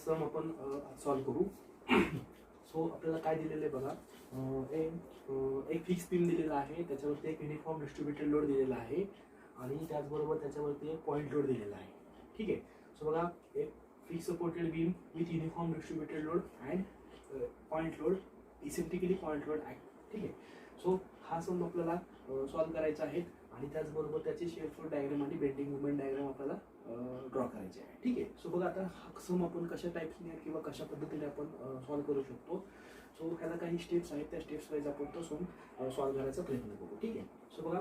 सम आपण सॉल्व्ह करू. सो आपल्याला काय दिलेलं आहे बघा, एक फिक्स बीम दिलेला आहे, त्याच्यावरती एक युनिफॉर्म डिस्ट्रीब्युटेड लोड दिलेला आहे आणि त्याचबरोबर त्याच्यावरती एक पॉईंट लोड दिलेला आहे. ठीक आहे. सो बघा, एक fix supported beam width uniform distributed load and point load, eccentrically point load आहे. ठीक आहे. सो हा सम आपल्याला सॉल्व्ह करायचा आहे आणि त्याचबरोबर त्याची शेअर फोर्स डायग्राम आणि बेंडिंग मुवमेंट डायग्राम आपल्याला ड्रॉ करायचे आहे. ठीक आहे. सो बघा, आता हा सम आपण कशा टाईप्सने किंवा कशा पद्धतीने आपण सॉल्व्ह करू शकतो. सो ह्याला काही स्टेप्स आहेत, त्या स्टेप्स वाईज आपण तो सम सॉल्व्ह करायचा प्रयत्न करू. ठीक आहे. सो बघा,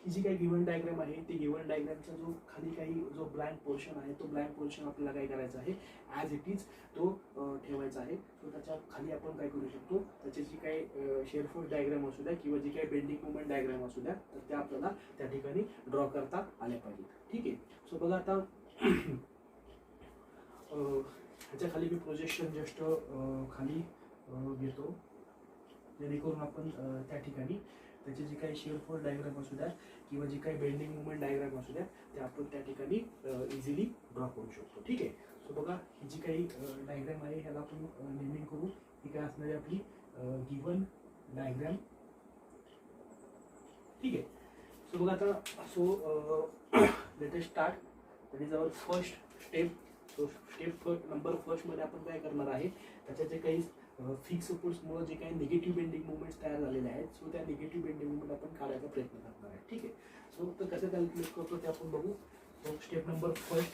ही जी काही गिव्हन डायग्राम आहे, ती गिव्हन डायग्रामचा जो खाली काही जो ब्लँक पोर्शन आहे, तो ब्लँक पोर्शन आपल्याला काय करायचा आहे, ॲज इट इज तो ठेवायचा आहे. सो त्याच्या खाली आपण काय करू शकतो, त्याची जी काही शेअर फोर्स डायग्राम असू द्या किंवा जी काही बेंडिंग मुवमेंट डायग्राम असू द्या, तर त्या आपल्याला त्या ठिकाणी ड्रॉ करता आल्या पाहिजेत. ठीक आहे. सो बघा, आता ह्याच्या खाली मी प्रोजेक्शन जस्ट खाली घेतो, जेणेकरून आपण त्या ठिकाणी त्याची जी काही शेअर फोर्स डायग्राम असू द्या किंवा जी काही बेंडिंग मुवमेंट डायग्राम असू द्या, ते आपण त्या ठिकाणी इझिली ड्रॉ करू शकतो. ठीक आहे. सो बघा, ही जी काही डायग्राम आहे ह्याला आपण नेमिंग करू. ही काय असणार आहे आपली गिव्हन डायग्राम. ठीक आहे. सो बघा, आता let us start. That is our first step. So step number फर्स्टमध्ये आपण काय करणार आहे, त्याच्या जे काही फिक्स सपोर्ट्समुळे जे काही निगेटिव्ह बेंडिंग मुवमेंट्स तयार झालेले आहेत, सो त्या निगेटिव्ह बेंडिंग मुवमेंट आपण काढायचा प्रयत्न करणार आहे. ठीक आहे. सो तर कसं कॅल्क्युलेट करतो ते आपण बघू. So step number first,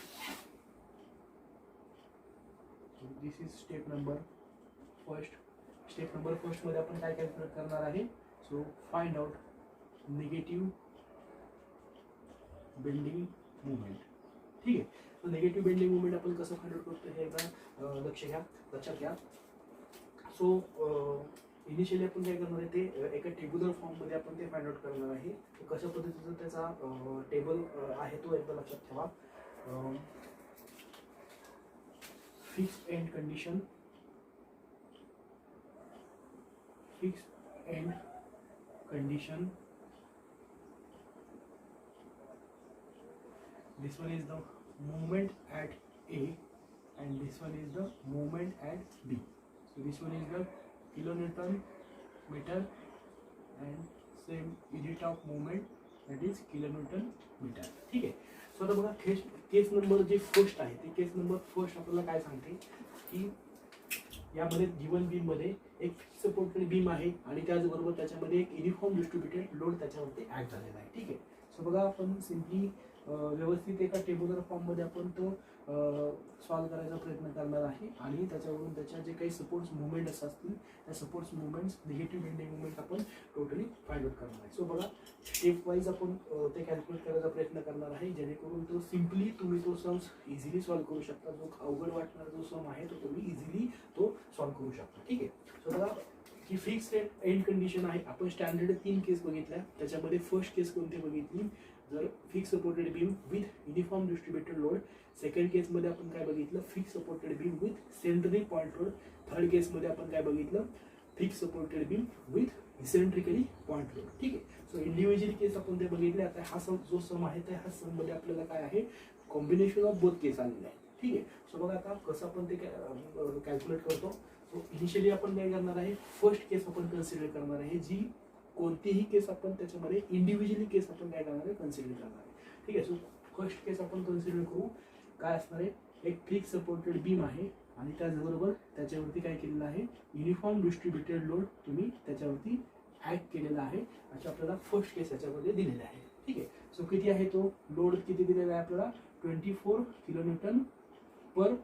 this is step number first. Step number फर्स्टमध्ये आपण काय कॅल्क्युलेट करणार आहे, so find out negative bending moment. ठीक आहे. सो निगेटिव्ह बेंडिंग मुवमेंट आपण कसं फाइंड आउट करतो हे एकदा लक्षात घ्या. सो इनिशियली आपण काय करणार आहे, ते एका टेब्युलर फॉर्ममध्ये आपण ते फाइंड आउट करणार आहे. कशा पद्धतीचा त्याचा टेबल आहे तो एकदा लक्षात ठेवा. Fixed end condition, fixed end condition, this one is the movement at A and this one is the movement at B. So this one is the kilonewton meter and same unit of movement, that is kilonewton meter. ठीक आहे. सो आता बघा, केस number जे first आहे, ते केस number first आपल्याला काय सांगते की यामध्ये गिव्हन बीम मध्ये एक फिक्स सपोर्टेड बीम आहे आणि त्याचबरोबर त्याच्यामध्ये एक युनिफॉर्म डिस्ट्रीब्युटेड लोड त्याच्यावरती ऍड झालेला आहे. ठीक आहे. सो बघा, आपण सिम्पली व्यवस्थित एका टेब्युलर फॉर्ममध्ये आपण तो सॉल्व्ह करायचा प्रयत्न करणार आहे आणि त्याच्यावरून त्याच्या जे काही सपोर्ट्स मुवमेंट्स असतील, त्या supports movements negative bending movement आपण टोटली फाइंड आउट करणार आहे. सो बघा, स्टेप वाईज आपण ते कॅल्क्युलेट करायचा प्रयत्न करणार आहे, जेणेकरून तो सिम्पली तुम्ही तो सम इझिली सॉल्व्ह करू शकता. जो अवघड वाटणारा जो सम आहे तो तुम्ही इझिली तो सॉल्व्ह करू शकता. ठीक आहे. सो बघा, ही फिक्स्ड एंड कंडिशन आहे. आपण स्टँडर्ड 3 केस बघितल्या, त्याच्यामध्ये फर्स्ट केस कोणती बघितली, जर fix supported beam width uniform distributed load. Second केसमध्ये आपण काय बघितलं, fix supported beam width centrally point load. Third केसमध्ये आपण काय बघितलं, fix supported beam width eccentrically point load. ठीक आहे. सो इंडिव्हिज्युअल केस आपण ते बघितले. आता हा सम जो सम आहे त्या ह्या सम मध्ये आपल्याला काय आहे, कॉम्बिनेशन ऑफ बोथ केस आलेले आहे. ठीक आहे. सो बघा, आता कसं आपण ते कॅल्क्युलेट करतो. सो इनिशियली आपण काय करणार आहे, फर्स्ट केस आपण कन्सिडर करणार आहे, जी कोणतीही केस आपण त्याच्यामध्ये इंडिव्हिज्युअली केस आपण काय करणार आहे, कन्सिडर करणार आहे. ठीक आहे. सो फर्स्ट केस आपण कन्सिडर करू. काय असणार आहे, एक फिक्स सपोर्टेड बीम आहे आणि त्याचबरोबर त्याच्यावरती काय केलेलं आहे, युनिफॉर्म डिस्ट्रीब्युटेड लोड तुम्ही त्याच्यावरती ऍड केलेला आहे, अशा आपल्याला फर्स्ट केस याच्यामध्ये दिलेला आहे. ठीक आहे. सो किती आहे तो लोड, किती दिलेला आहे आपल्याला, 24 किलोन्यूटन पर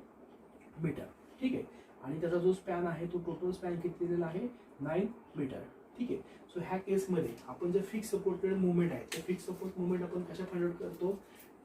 मीटर. ठीक आहे. आणि त्याचा जो स्पॅन आहे तो टोटल स्पॅन किती दिलेला आहे, 9 मीटर. ठीक आहे. सो ह्या केसमध्ये आपण जे फिक्स सपोर्टेड मुवमेंट आहे, ते फिक्स सपोर्ट मुवमेंट आपण कशा फाइंड आउट करतो,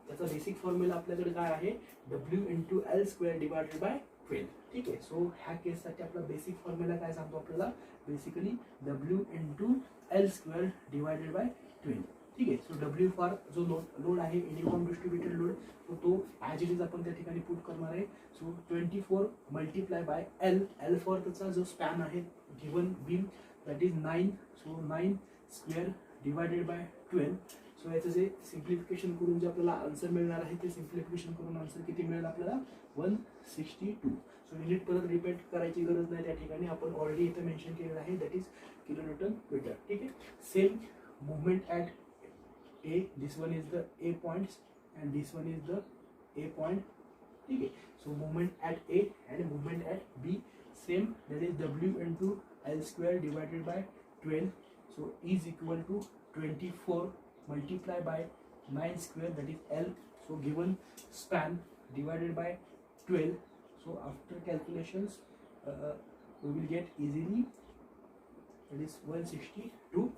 त्याचा बेसिक फॉर्म्युला आपल्याकडे काय आहे, W×L² डिवायडेड बाय 12. ठीक आहे. सो ह्या केससाठी आपला बेसिक फॉर्म्युला काय सांगतो आपल्याला, बेसिकली W×L² डिवायडेड बाय 12. ठीक आहे. सो W फॉर जो लोड आहे, युनिफॉर्म डिस्ट्रीब्युटेड लोड, तो ॲज इट इज आपण त्या ठिकाणी पुट करणार आहे. So 24 multiply bye L for त्याचा जो स्पॅन आहे given beam, that is 9. So 9² divided by 12. So याचं जे सिम्प्लिफिकेशन करून जे आपल्याला आन्सर मिळणार आहे, ते सिम्प्लिफिकेशन करून आन्सर किती मिळेल आपल्याला, 162. सो युनिट परत रिपीट करायची गरज नाही त्या ठिकाणी, आपण ऑलरेडी इथे मेन्शन केलेलं आहे, दॅट इज किलोन्यूटन मीटर. ठीक आहे. Same movement at A, this one is the A points and this one is the A point. ठीक आहे. So movement at A and movement at B same, that is W into L square divided by 12. So is equal to 24 multiplied by 9 square, that is L. So given span divided by 12. So after calculations we will get easily, that is 162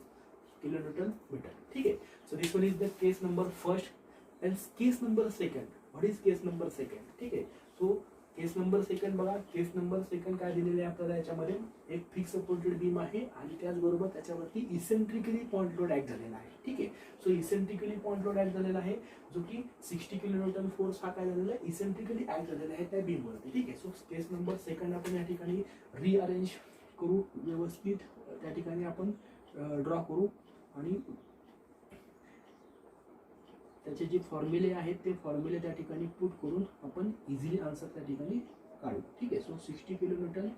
kilonewton meter. ठीक है. So this one is the case number first and case number second. What is case number second? ठीक है. So केस number second बघा, केस number second काय दिलेले आहे आपल्याला, याच्यामध्ये एक फिक्स सपोर्टेड बीम आहे आणि त्याचबरोबर त्याच्यावरती इसेंट्रिकली पॉइंट लोड ऍक्ट झालेला आहे. ठीक आहे. So eccentrically point load act झालेला आहे, जो की 60 किलोन्यूटन फोर्स हा काय झालेला आहे, इसेंट्रिकली ऍक्ट झालेला आहे त्या बीम वरती. ठीक आहे. सो केस नंबर सेकंड आपण या ठिकाणी रिअरेंज करू, व्यवस्थित त्या ठिकाणी आपण ड्रॉ करू आणि त्याचे जे फॉर्म्युले आहेत ते फॉर्म्युले त्या ठिकाणी पुट करून आपण इझिली आन्सर त्या ठिकाणी काढू. ठीक आहे. So 60 kilonewton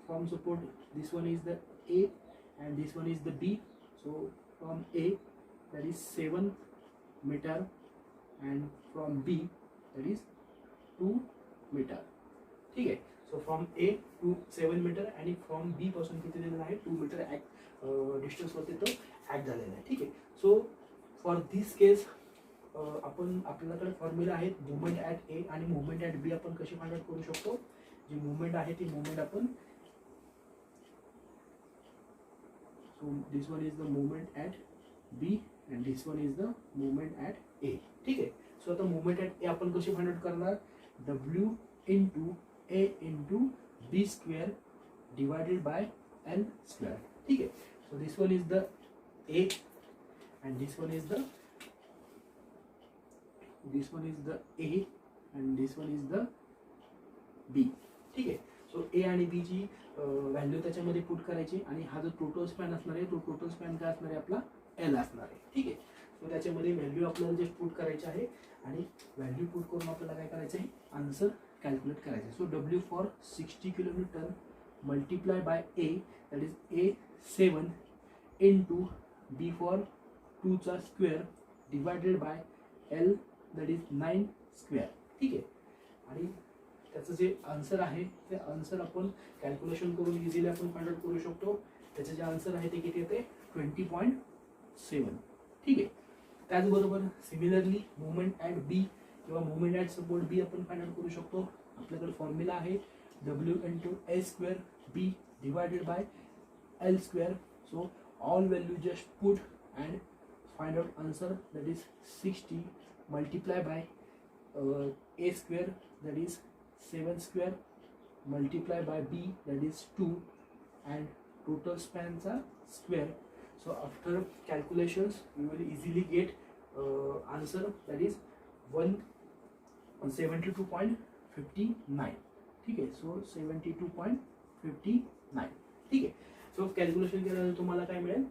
from support, this one is the A and this one is the B. So from A that is 7 metre and from B that is 2 metre. ठीक आहे. So from A to 7 metre आणि from B पासून किती दिलेलं आहे, 2 metre डिस्टन्सवरती तो act झालेला आहे. ठीक आहे. सो फॉर दिस केस आपण आपल्याकडे फॉर्म्युला आहेत मुवमेंट ॲट ए आणि मुवमेंट ॲट बी आपण कशी फाइंड आउट करू शकतो. जी मुवमेंट आहे ती मुवमेंट आपण, so this one is the moment at B and this one is the moment at A. ठीक आहे. सो आता मुवमेंट ॲट ए आपण कशी फाइंड आउट करणार, W into A into B square divided by L square. ठीक आहे. So this one is the A and this one is the A and this one is the B. ठीक आहे. So A आणि B ची value त्याच्यामध्ये put करायची आणि हा जो टोटल स्पॅन असणार आहे तो टोटल स्पॅन काय असणार आहे आपला L असणार आहे. ठीक आहे. सो त्याच्यामध्ये व्हॅल्यू आपल्याला जे पुट करायचे आहे आणि व्हॅल्यू पुट करून आपल्याला काय करायचं आहे, आन्सर कॅल्क्युलेट करायचं आहे. So W for 60 kilonewton multiply by A, that is A 7 into B for 2 चा square divided by L that is 9 square. ठीक आहे. आणि त्याचं जे आन्सर आहे ते आन्सर आपण कॅल्क्युलेशन करून इझिली आपण फाइंड आउट करू शकतो. त्याचं जे आन्सर आहे ते किती येते, 20.7. ठीक आहे. त्याचबरोबर सिमिलरली मुवमेंट ॲट बी किंवा मुवमेंट ॲट सपोर्ट बी आपण फाइंड आउट करू शकतो. आपल्याकडे फॉर्म्युला आहे W into A square B divided by L square. So all value just put and find out answer, that is 60 multiplied by A square, that is 7 square, multiplied by B, that is 2, and total spans are square. So after calculations you will easily get answer, that is 172.59. ठीक आहे. So 72.59. ठीक आहे. So calculation केल्यानंतर तुम्हाला काय मिळेल,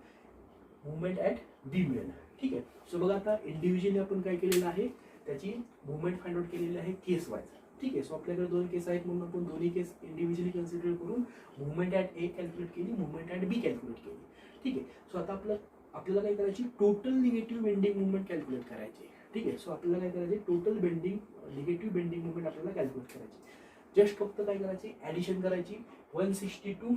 movement at बी मिळेल. ठीक आहे. सो बघा आता इंडिव्हिज्युअली आपण काय केलेलं आहे, त्याची मुवमेंट फाइंड आउट केलेली आहे केस वाईज. ठीक आहे. सो आपल्याकडे 2 केस आहेत म्हणून आपण दोन्ही केस इंडिव्हिज्युअली कन्सिडर करून मुवमेंट ॲट ए कॅल्क्युलेट केली, मुवमेंट ॲट बी कॅल्क्युलेट केली. ठीक आहे. सो आता आपल्याला काय करायची, total negative bending movement calculate करायची. ठीक आहे. सो आपल्याला काय करायचे, total bending negative bending movement आपल्याला कॅल्क्युलेट करायची. जस्ट फक्त काय करायची, ॲडिशन करायची 162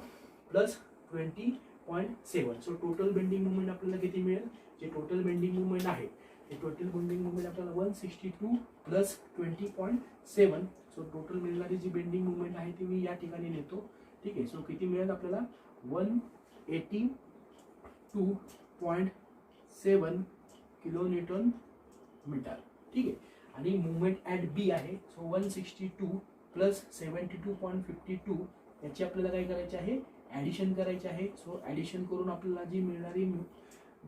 plus 20.7. So total bending movement आपल्याला किती मिळेल, जे टोटल बेंडिंग मुवमेंट आहे ते टोटल बेंडिंग मुवमेंट आपल्याला 162 प्लस 20.7. सो टोटल मिळणारी जी बेंडिंग मुवमेंट आहे ती मी या ठिकाणी लिहितो. ठीक आहे. सो किती मिळेल आपल्याला, 182.7 किलोन्यूटन मीटर. ठीक आहे. आणि मुवमेंट ॲट बी आहे, सो 162 प्लस 72.52 याची आपल्याला काय करायचे आहे, ॲडिशन करायचे आहे. सो ॲडिशन करून आपल्याला जी मिळणारी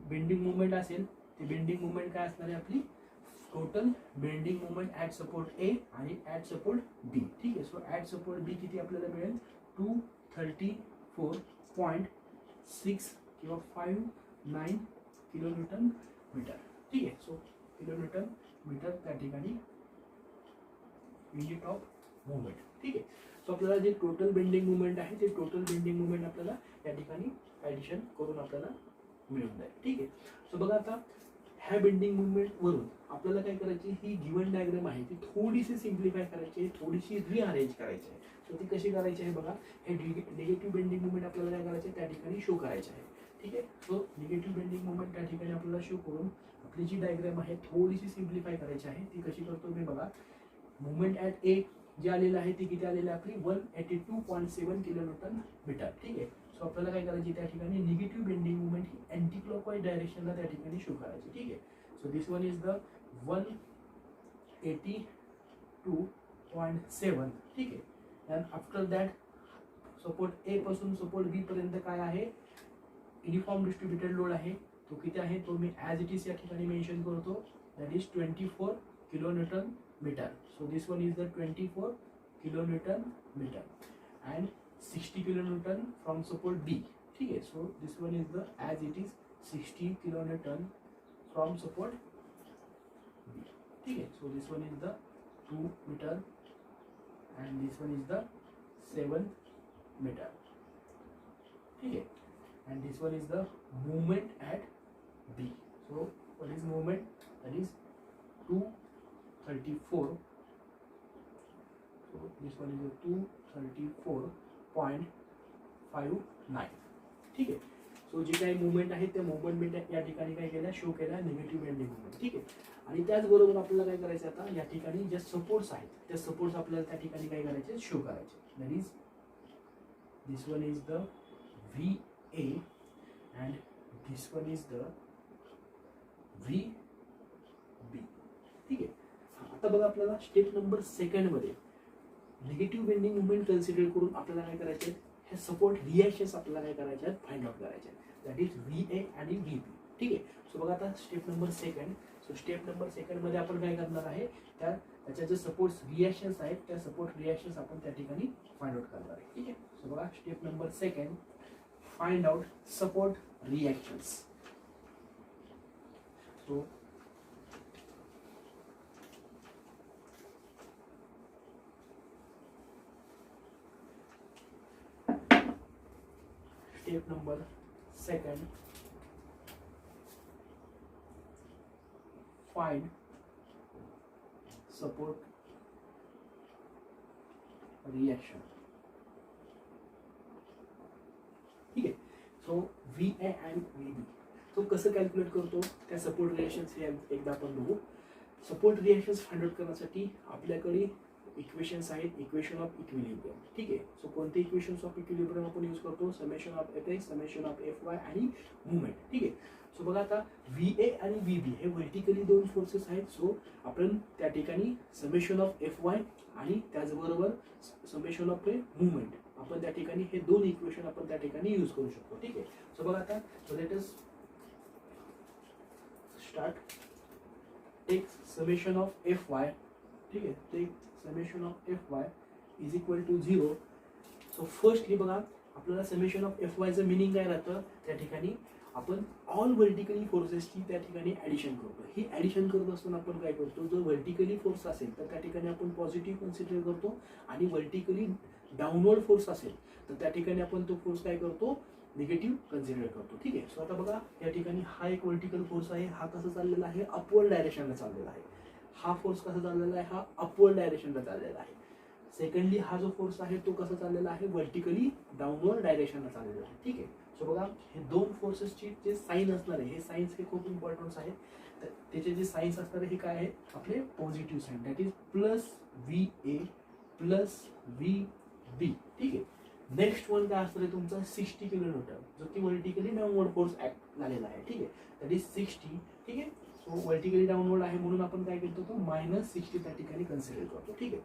बेंडिंग मुवमेंट असेल ती बेंडिंग मुवमेंट काय असणार आहे आपली, total bending moment at support A आणि ॲट सपोर्ट बी. ठीक आहे. सो ॲट सपोर्ट बी किती आपल्याला मिळेल, 234.6 किंवा 59 किलोन्यूटन मीटर. ठीक आहे. सो किलोमीटर मीटर त्या ठिकाणी युनिट ऑफ मुवमेंट. ठीक आहे. सो आपल्याला जे टोटल बेंडिंग मुवमेंट आहे ते टोटल बेंडिंग मुवमेंट आपल्याला या ठिकाणी ॲडिशन करून आपल्याला मिळून जाईल. ठीक आहे. सो बघा आता ह्या बेंडिंग मुवमेंट वरून आपल्याला काय करायची, ही गिवन डायग्राम आहे ती थोडीशी सिम्प्लिफाय करायची आहे, थोडीशी रिअरेंज करायची आहे. तर ती कशी करायची आहे बघा, हे निगेटिव्ह बेंडिंग मुवमेंट आपल्याला काय करायचे त्या ठिकाणी शो करायचे आहे. ठीक आहे. सो निगेटिव्ह बेंडिंग मुवमेंट त्या ठिकाणी आपल्याला शो करून आपली जी डायग्राम आहे थोडीशी सिम्प्लिफाय करायची आहे. ती कशी करतो मी बघा, मुवमेंट ॲट ए जे आलेलं आहे ती किती आलेलं आहे आपली 182.7 किलोन्यूटन मीटर. ठीक आहे. सो आपल्याला काय करायची त्या ठिकाणी निगेटिव्ह बेंडिंग मुवमेंट ही अँटी क्लॉकवाईज डायरेक्शनला त्या ठिकाणी शो करायची. ठीक आहे. So this one is the 182.7. ठीक आहे. अँड आफ्टर दॅट सपोर्ट ए पासून सपोर्ट बी पर्यंत काय आहे, युनिफॉर्म डिस्ट्रीब्युटेड लोड आहे. तो किती आहे तो मी ॲज इट इज या ठिकाणी मेन्शन करतो, that is 24 kilonewton metre. So this one is the 24 kilonewton metre and 60 kilonewton from support B. ठीक है. So this one is the as it is 60 kilonewton from support B. ठीक है. So this one is the 2 meter and this one is the 7 meter. ठीक है. And this one is the movement at B. So what is movement? That is 234. So this one is the 234.59. ठीक आहे. So जे काही movement आहे त्या movement या ठिकाणी काय केलं, शो केला निगेटिव्ह बेंडिंग मुवमेंट. ठीक आहे. आणि त्याचबरोबर आपल्याला काय करायचं आता, या ठिकाणी ज्या सपोर्ट्स आहेत त्या सपोर्ट्स आपल्याला त्या ठिकाणी काय करायचे, शो करायचे. That is this one is the V A and this one is the V B. ठीक आहे. आता बघा आपल्याला स्टेप नंबर 2 मध्ये निगेटिव्ह बेंडिंग मुवमेंट कन्सिडर करून आपल्याला काय करायचे, हे सपोर्ट रिॲक्शन्स आपल्याला काय करायचे आहेत, फाइंड आउट करायचे आहेत. दॅट इज व्ही ए आणि व्ही बी. ठीक आहे. सो बघा आता step number 2. So step number 2 मध्ये आपण काय करणार आहे, त्याच्या जे सपोर्ट रिॲक्शन्स आहेत त्या सपोर्ट रिॲक्शन्स आपण त्या ठिकाणी फाइंड आउट करणार आहे. ठीक आहे. सो बघा step number 2, find out support reactions. So step number 2, find support reaction. ठीक आहे. So V A and V B तो कसं कॅल्क्युलेट करतो, त्या सपोर्ट रिएक्शन्स हे एकदा आपण बघू. सपोर्ट रिएक्शन्स फाइंड आउट करण्यासाठी आपल्याकडे इक्वेशन्स आहेत, इक्वेशन ऑफ इक्विलिब्रियम. ठीक आहे. सो कोणते इक्वेशन्स ऑफ इक्विलिब्रियम आपण यूज करतो, summation of F x, summation of F Y आणि मुवमेंट. ठीक आहे. सो बघा आता व्ही ए आणि व्ही बी हे व्हर्टिकली दोन फोर्सेस आहेत. सो आपण त्या ठिकाणी समेशन ऑफ एफ वाय आणि त्याचबरोबर समेशन ऑफ मुवमेंट आपण त्या ठिकाणी हे दोन इक्वेशन आपण त्या ठिकाणी यूज करू शकतो. ठीक आहे. सो बघा आता let us start. Take summation of F Y. ठीक आहे. Take summation of F Y is equal to 0. So first हे बघा आपल्याला समेशन ऑफ एफ वायचं मिनिंग काय राहतं, त्या ठिकाणी आपण ऑल व्हर्टिकली फोर्सेसची त्या ठिकाणी ॲडिशन करतो. ही ॲडिशन करत असताना आपण काय करतो, जो व्हर्टिकली फोर्स असेल तर त्या ठिकाणी आपण पॉझिटिव्ह कन्सिडर करतो आणि व्हर्टिकली डाऊनवर्ड फोर्स असेल तर त्या ठिकाणी आपण तो फोर्स काय करतो, निगेटिव्ह कन्सिडर करतो. ठीक आहे. सो आता बघा या ठिकाणी हा एक व्हर्टिकल फोर्स आहे, हा कसा चाललेला आहे, अपवर्ड डायरेक्शनला चाललेला आहे. हा फोर्स कसा चाललेला आहे, हा अपवर्ड डायरेक्शनला चाललेला आहे. सेकंडली हा जो फोर्स आहे तो कसा चाललेला आहे, व्हर्टिकली डाऊनवर्ड डायरेक्शनला चाललेला आहे. ठीक आहे. सो बघा हे दोन फोर्सेसची जे साईन असणार आहे, हे साईन्स हे खूप इम्पॉर्टंट आहेत. तर त्याचे जे साईन्स असणार आहे हे काय आहे, आपले positive sign, that is plus V A plus V B. ठीक आहे. नेक्स्ट वन काय असणार आहे तुमचा 60 किलोन्यूटन, जो की व्हर्टिकली डाऊनवर्ड फोर्स ऍक्ट झालेला आहे. ठीक आहे. That is 60. ठीक आहे. सो व्हर्टिकली डाऊनवर्ड आहे म्हणून आपण काय करतो, तो -60 त्या ठिकाणी कन्सिडर करतो. ठीक आहे.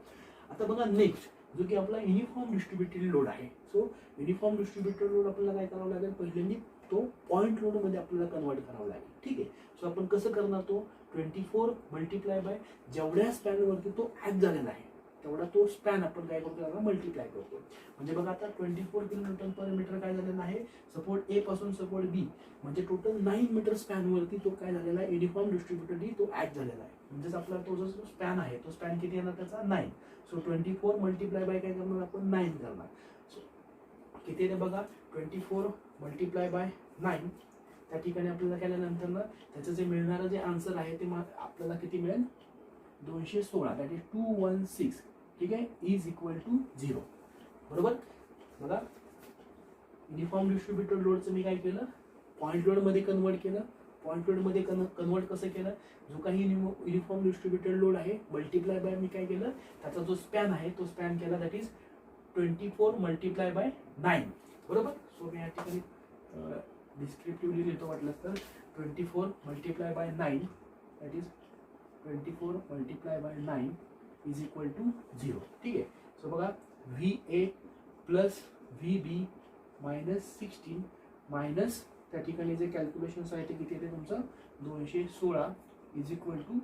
आता बघा नेक्स्ट जो की आपला युनिफॉर्म डिस्ट्रीब्युटेड लोड आहे. सो युनिफॉर्म डिस्ट्रीब्युटेड लोड आपल्याला काय करावं लागेल, पहिल्यांदा तो पॉईंट लोडमध्ये आपल्याला कन्वर्ट करावं लागेल. ठीक आहे. सो आपण कसं करणार, तो 24 मल्टिप्लाय बाय जेवढ्या स्पॅनवरती तो ऍक्ट झालेला आहे तेवढा तो स्पॅन आपण काय करतो, त्याला मल्टिप्लाय करतो. म्हणजे बघा आता 24 किलोन्यूटन पर मीटर काय झालेला आहे, सपोर्ट ए पासून सपोर्ट बी म्हणजे टोटल 9 मीटर स्पॅनवरती तो काय झालेला आहे, युनिफॉर्म डिस्ट्रीब्युटेडली तो ऍक्ट झालेला आहे. म्हणजेच आपला तो जो स्पॅन आहे तो स्पॅन किती येणार त्याचा 9. सो 24 मल्टिप्लाय बाय काय करणार आपण 9 करणार. सो किती येते बघा 24 मल्टिप्लाय बाय 9. त्या ठिकाणी आपल्याला केल्यानंतर ना त्याचं जे मिळणारं जे आन्सर आहे ते आपल्याला किती मिळेल 216 दॅट इज 216. ठीक आहे इज इक्वल टू 0. बरोबर. बघा युनिफॉर्म डिस्ट्रीब्युटेड लोडचं मी काय केलं पॉईंट लोडमध्ये कन्वर्ट केलं. पॉईंट लोडमध्ये कन्वर्ट कसं केलं जो काही युनिफॉर्म डिस्ट्रीब्युटेड लोड आहे मल्टिप्लाय बाय मी काय केलं त्याचा जो स्पॅन आहे तो स्पॅन केला दॅट इज 24 मल्टिप्लाय बाय 9. बरोबर. सो मी या ठिकाणी डिस्क्रिप्टिव्हली लिहितो वाटलं तर 24 multiply by 9 that is 24 multiply by 9 is equal to 0. ठीक आहे. सो बघा VA plus VB minus 16 minus त्या ठिकाणी जे कॅल्क्युलेशन्स आहे ते किती येते तुमचं 216 is equal to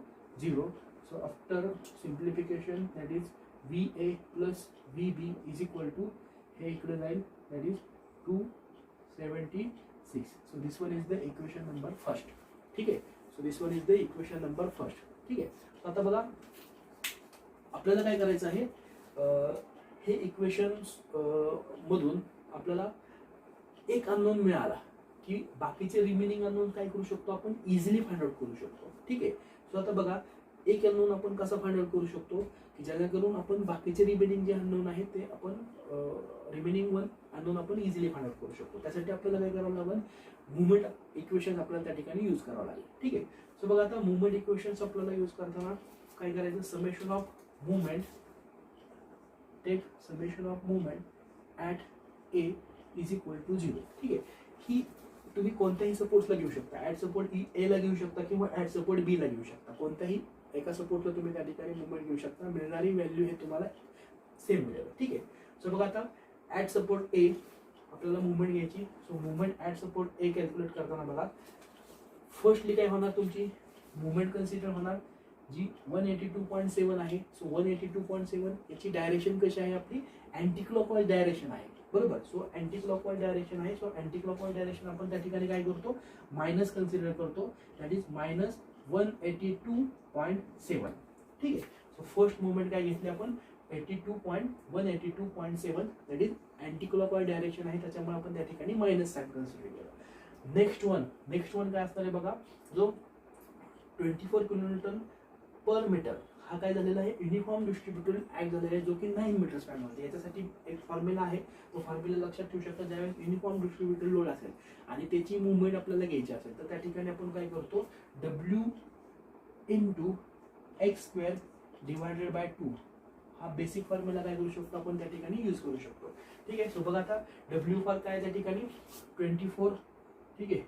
0. So after simplification that is VA plus VB is equal to हे इकडे जाईल that is 276. So this one is the equation number first. ठीक आहे. So this one is the equation number first. ठीक आहे. आता बघा आपल्याला काय करायचं आहे हे इक्वेशन्स मधून आपल्याला एक अननोन मिळाला की बाकीचे रिमेनिंग अननोन काय करू शकतो आपण इझिली फाइंड आउट करू शकतो. ठीक आहे. सो आता बघा एक अननोन आपण कसा फाइंड आउट करू शकतो की जेणेकरून आपण बाकीचे रिमेनिंग जे अननोन आहे ते आपण रिमेनिंग वन अननोन आपण इझिली फाइंड आउट करू शकतो. त्यासाठी आपल्याला काय करावं लागेल मुवमेंट इक्वेशन आपल्याला त्या ठिकाणी यूज करावं लागेल. ठीक आहे. सो बघा आता मुवमेंट इक्वेशन्स आपल्याला यूज करताना काय करायचं summation of movement take summation of movement at A is equal to 0. ठीक आहे. ही तुम्ही कोणत्याही सपोर्ट्सला घेऊ शकता. ॲट सपोर्ट A ला घेऊ शकता किंवा ॲट सपोर्ट B ला घेऊ शकता. कोणत्याही एका सपोर्टला तुम्ही त्या ठिकाणी मुवमेंट घेऊ शकता. मिळणारी व्हॅल्यू हे तुम्हाला सेम मिळेल. ठीक आहे. सो बघा आता ॲट सपोर्ट A आपल्याला मुवमेंट घ्यायची. So movement at support A calculate करताना बघा फर्स्टली काय होणार तुमची मुवमेंट कन्सिडर होणार जी 182.7 आहे. सो 182.7 याची डायरेक्शन कशी आहे आपली अँटी क्लॉकवाईज डायरेक्शन आहे. बरोबर. सो अँटी क्लॉकवाईज डायरेक्शन आहे. सो अँटी क्लॉकवाईज डायरेक्शन आपण त्या ठिकाणी काय करतो मायनस कन्सिडर करतो दॅट इज मायनस 182.7. ठीक आहे. सो फर्स्ट मुवमेंट काय घेतली आपण 182.7 that is anti clockwise direction आहे त्याच्यामुळे आपण त्या ठिकाणी मायनस साइन कन्सिडर केलं. नेक्स्ट वन काय असणार आहे बघा जो 24 किलोन्यूटन पर मीटर हा काय झालेला आहे युनिफॉर्म डिस्ट्रीब्युटेड ऍक्ट झालेला आहे जो की 9 मीटर स्पॅन मध्ये. याच्यासाठी एक फॉर्म्युला आहे तो फॉर्म्युला लक्षात ठेवू शकता. ज्यावेळेस युनिफॉर्म डिस्ट्रीब्युटेड लोड असेल आणि त्याची मुवमेंट आपल्याला घ्यायची असेल तर त्या ठिकाणी आपण काय करतो W into x square divided by 2 हा बेसिक फॉर्म्युला काय करू शकतो आपण त्या ठिकाणी यूज करू शकतो. ठीक आहे. सो बघा आता W फॉर काय त्या ठिकाणी 24. ठीक आहे.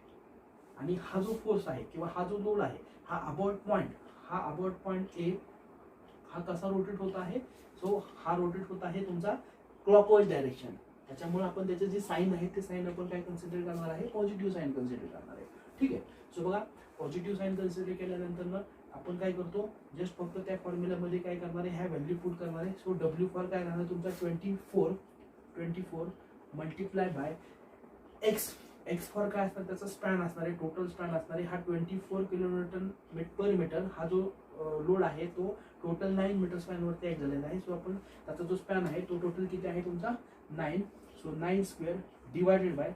आणि हा जो फोर्स आहे किंवा हा जो लोड आहे हा अबाउट पॉइंट A हा कसा रोटेट होत आहे. सो हा रोटेट होत आहे तुमचा क्लॉकवाईज डायरेक्शन. त्याच्यामुळे आपण त्याचे जे साइन आहे ते साइन आपण काय कन्सिडर करणार आहे पॉझिटिव्ह साइन कन्सिडर करणार आहे. ठीक आहे. सो बघा पॉझिटिव्ह साइन कन्सिडर केल्यानंतर ना आपण काय करतो जस्ट फक्त त्या फॉर्म्युलामध्ये काय करणार आहे ह्या व्हॅल्यू पुट करणार आहे. सो W फॉर काय राहणार तुमचा 24 मल्टिप्लाय बाय एक्स फॉर काय असणार त्याचा स्पॅन असणार आहे टोटल स्पॅन असणार आहे. हा 24 किलोमीटर पर मीटर हा जो लोड आहे तो टोटल 9 मीटर स्पॅन वरती ऍक्ट झालेला आहे. सो आपण त्याचा जो स्पॅन आहे तो टोटल किती आहे तुमचा 9. So 9 square divided by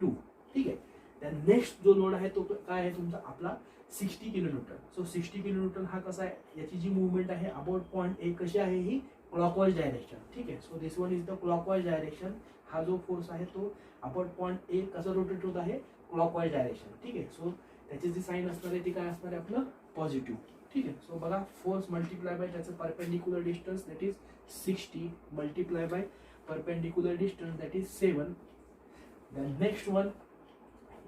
2. ठीक आहे. त्या नेक्स्ट जो लोड आहे तो काय आहे तुमचा आपला 60 किलोमीटर. सो 60 किलोमीटर हा कसा आहे याची जी मुवमेंट आहे अबाउट पॉइंट A कशी आहे ही क्लॉकवाईज डायरेक्शन. ठीक आहे. So this one is the clockwise direction. हा जो फोर्स आहे तो अबाउट पॉइंट A कसा रोटेट होत आहे क्लॉकवाईज डायरेक्शन. ठीक आहे. सो त्याची जी साइन असणार आहे ती काय असणार आहे आपलं पॉझिटिव्ह. ठीक आहे. सो बघा फोर्स मल्टिप्लाय बाय त्याचं perpendicular distance that is 60 multiply by perpendicular distance that is 7. Then next one